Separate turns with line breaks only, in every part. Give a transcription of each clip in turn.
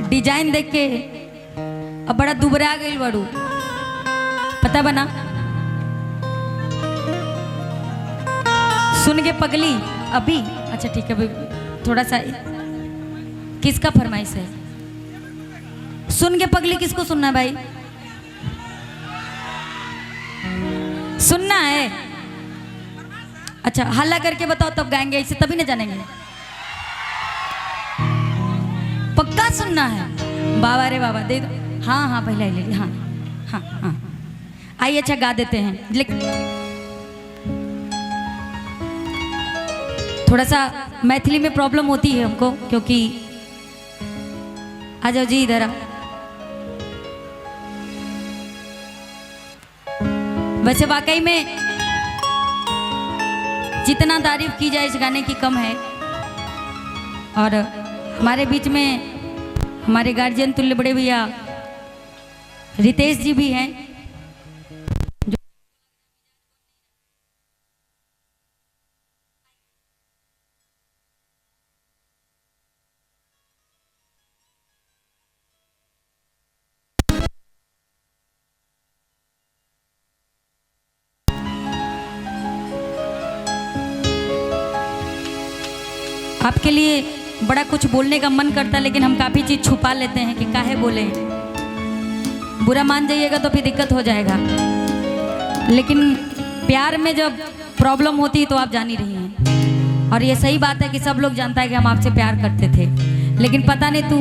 Design देख के अब बड़ा दुबरा गई बड़ू, पता बना। सुन के पगली अभी, अच्छा ठीक है, अभी थोड़ा सा किसका फरमाइश है? सुन के पगली किसको सुनना है भाई? सुनना है? अच्छा हल्ला करके बताओ तब गाएंगे, ऐसे तभी ना जानेंगे। पक्का सुनना है? बाबा रे बाबा, दे दो। हाँ हाँ पहले ले, हाँ हाँ हाँ आइए, अच्छा गा देते हैं। लेकिन थोड़ा सा मैथिली में प्रॉब्लम होती है हमको, क्योंकि आ जाओ जी इधर आओ। वैसे वाकई में जितना तारीफ की जाए इस गाने की कम है। और हमारे बीच में हमारे गार्जियन तुल्य बड़े भैया रितेश जी भी हैं, आपके लिए बड़ा कुछ बोलने का मन करता है, लेकिन हम काफ़ी चीज़ छुपा लेते हैं कि काहे बोले। बुरा मान जाइएगा तो फिर दिक्कत हो जाएगा, लेकिन प्यार में जब प्रॉब्लम होती है तो आप जान ही रही हैं। और ये सही बात है कि सब लोग जानता है कि हम आपसे प्यार करते थे, लेकिन पता नहीं तू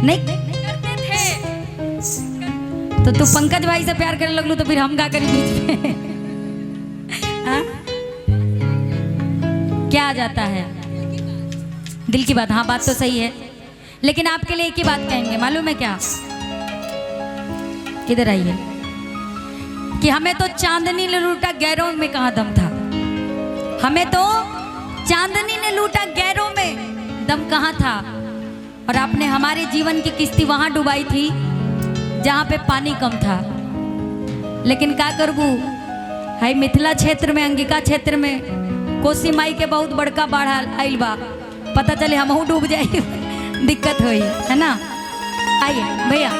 नहीं करते थे तो तू पंकज भाई से प्यार करने लगलू, तो फिर हम क्या करें बीच में? क्या आ जाता है? दिल की बात। हाँ बात तो सही है, लेकिन आपके लिए एक ही बात कहेंगे, मालूम है क्या? किधर आइए, कि हमें तो चांदनी ने लूटा गैरों में कहाँ दम था। हमें तो चांदनी ने लूटा गैरों में दम कहाँ था। और आपने हमारे जीवन की किस्ती वहां डुबाई थी जहां पे पानी कम था। लेकिन का करबू, हाई मिथिला क्षेत्र में, अंगिका क्षेत्र में कोसी माई के बहुत बड़का बाढ़ आइल बा, पता चले हमहू डूब जाए दिक्कत हुई है ना। आइए भैया,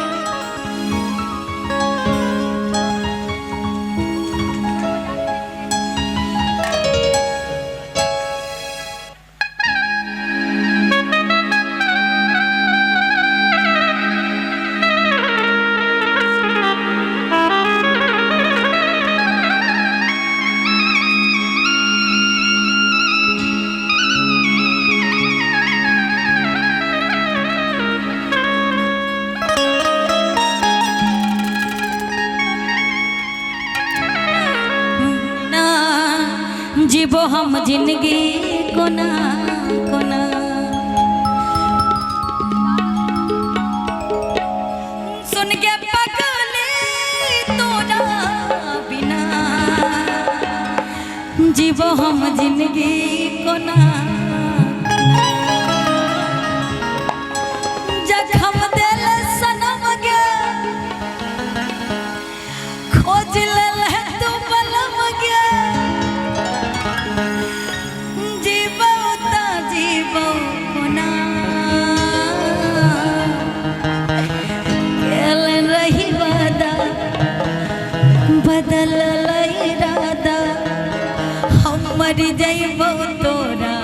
जीवो हम जिंदगी कोना कोना, सुन के पगले तोरा बिना, जीवो हम जिंदगी कोना। जखम दिल सनम गे खोज ले तू बलम गे, बदल इरादा हम मर जाइबो तोरा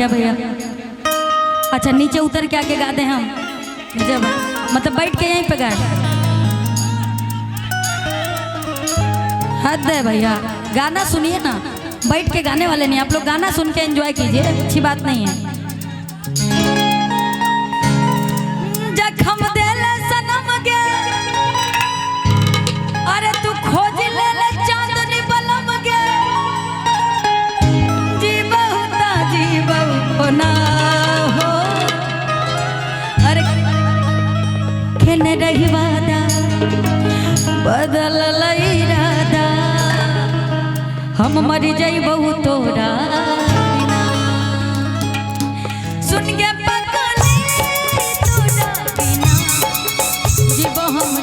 क्या भैया? अच्छा नीचे उतर के आके गा दे हम, जब मतलब बैठ के यहीं पे गाए। हद है भैया, गाना सुनिए ना, बैठ के गाने वाले नहीं आप लोग, गाना सुन के एंजॉय कीजिए, अच्छी बात नहीं है। जखम देले सनम गे, अरे तू खोज ले ले चांदनी बलम गे, जी बहुता जी बहु ना हो, अरे खेने रही वादा बदल इरादा, हम मर जाइबहु तोरा बिना, सुन के पगली तोरा बिना, जीवो हम